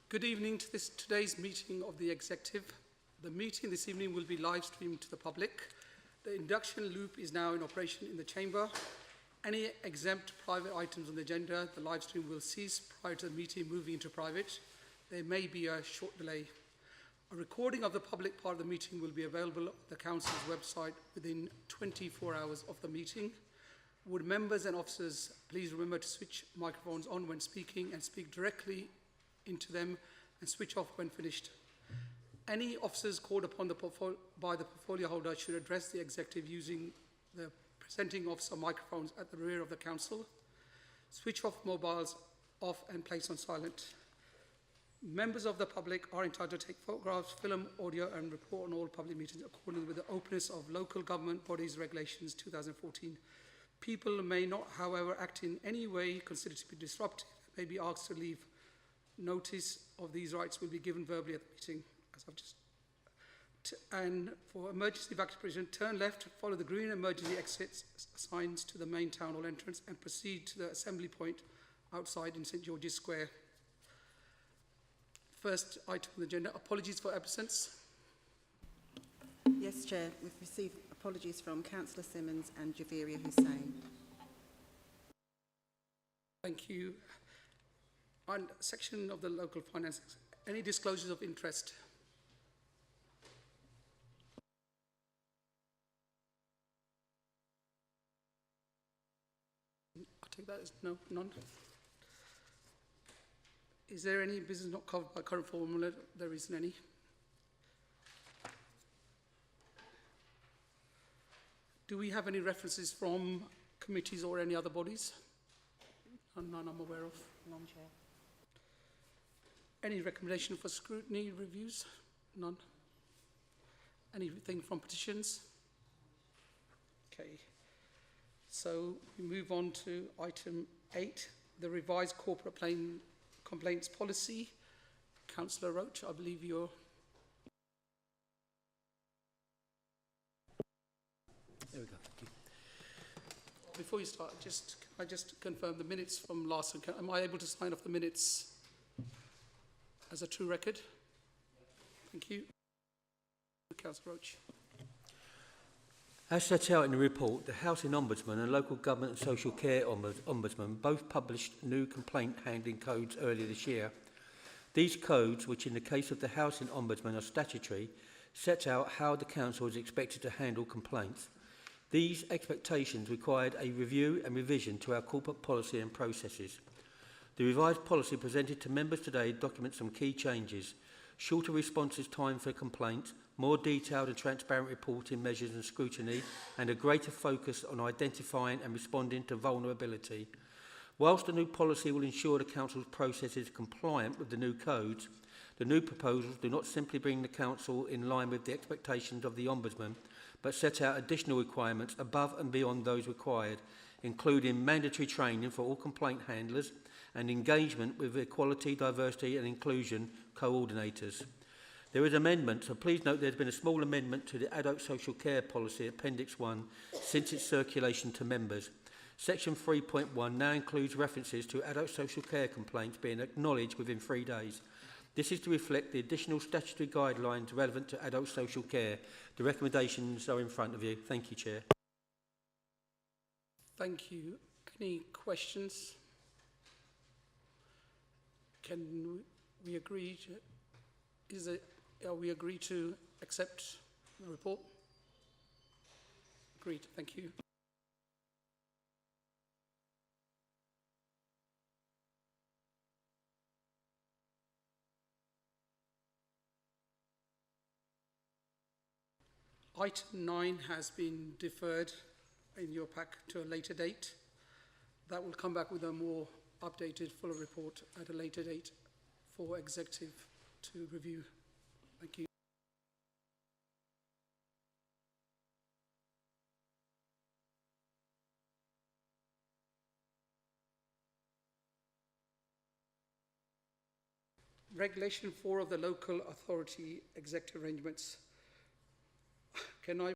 Good evening to today's meeting of the Executive. The meeting this evening will be live streamed to the public. The induction loop is now in operation in the chamber. Any exempt private items on the agenda, the live stream will cease prior to the meeting moving into private. There may be a short delay. A recording of the public part of the meeting will be available on the Council's website within 24 hours of the meeting. Would members and officers please remember to switch microphones on when speaking and speak directly into them and switch off when finished. Any officers called upon by the portfolio holder should address the Executive using the presenting officer microphones at the rear of the Council. Switch off mobiles off and place on silent. Members of the public are entitled to take photographs, film, audio and report on all public meetings according with the openness of Local Government Bodies Regulations 2014. People may not, however, act in any way considered to be disruptive and may be asked to leave. Notice of these rights will be given verbally at the meeting, as I've just. And for emergency evacuation, turn left, follow the green emergency exit signs to the main town hall entrance and proceed to the assembly point outside in St George's Square. First item on the agenda, apologies for absence. Yes, Chair, we've received apologies from Councillor Simmons and Javeria Hussain. Thank you. On section of the local finance, any disclosures of interest? I take that as no, none. Is there any business not covered by current formula? There isn't any. Do we have any references from committees or any other bodies? None I'm aware of. None, Chair. Any recommendation for scrutiny reviews? None. Anything from petitions? Okay. So we move on to item 8, the revised corporate complaints policy. Councillor Roach, I believe you're... There we go. Thank you. Before you start, can I just confirm the minutes from last week? Am I able to sign off the minutes as a true record? Thank you. Councillor Roach. As set out in the report, the Housing Ombudsman and Local Government and Social Care Ombudsman both published new complaint handling codes earlier this year. These codes, which in the case of the Housing Ombudsman are statutory, set out how the Council is expected to handle complaints. These expectations required a review and revision to our corporate policy and processes. The revised policy presented to members today documents some key changes: shorter responses time for complaints, more detailed and transparent reporting measures and scrutiny, and a greater focus on identifying and responding to vulnerability. Whilst the new policy will ensure the Council's processes are compliant with the new codes, the new proposals do not simply bring the Council in line with the expectations of the Ombudsman, but set out additional requirements above and beyond those required, including mandatory training for all complaint handlers and engagement with equality, diversity and inclusion coordinators. There is amendment, so please note there's been a small amendment to the Adult Social Care Policy Appendix 1 since its circulation to members. Section 3.1 now includes references to adult social care complaints being acknowledged within 3 days. This is to reflect the additional statutory guidelines relevant to adult social care. The recommendations are in front of you. Thank you, Chair. Thank you. Any questions? Can we agree to, are we agree to accept the report? Agreed. Thank you. Item 9 has been deferred in your pack to a later date. That will come back with a more updated, fuller report at a later date for Executive to review. Thank you. Regulation 4 of the Local Authority Executive Arrangements. Can I